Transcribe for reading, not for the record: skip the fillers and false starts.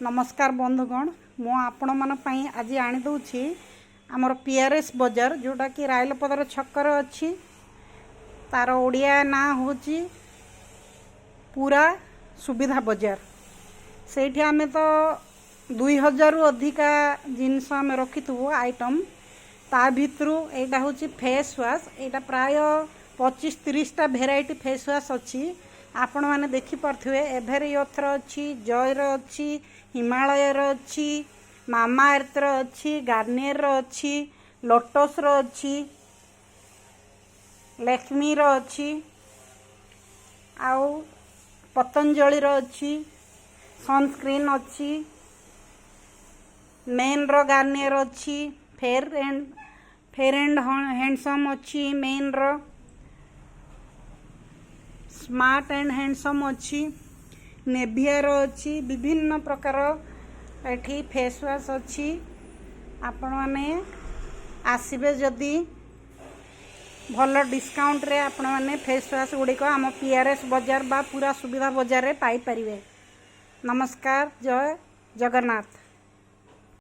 नमस्कार बंधुगण मु आपण मन आज आनी दूची आमर पीआरएस बजार जोटा कि रायलपदर छक्कर अच्छी तार ओडिया ना होची पूरा सुविधा बजार से आमे तो 2000 रु अधिका जिनस आम रखी आइटम ता भितरु एटा होची फेस वाश एटा प्राय 25-30टा भेराइटी फेस वाश अच्छी आपण मैंने देखिपे एभेरियथर अच्छी जयर अच्छी हिमालयर अच्छी मामाअर्थ अच्छी गार्नियर अच्छी लोटस अच्छी लैक्मी अच्छी आउ पतंजलि अच्छी सनस्क्रीन अच्छी मेन रो गार्नियर अच्छी फेर एंड हैंडसम अच्छी मेन रो स्मार्ट एंड हैंडसम अच्छी नेभियर अच्छी विभिन्न प्रकार एठी फेस वाश अच्छी आपण माने आसीबे जदी भल डिस्काउंट रे आपण माने फेस वाश गुड़िक आम पीआरएस बजार बा पूरा सुविधा बजार रे पाई परिवे। नमस्कार, जय जगन्नाथ।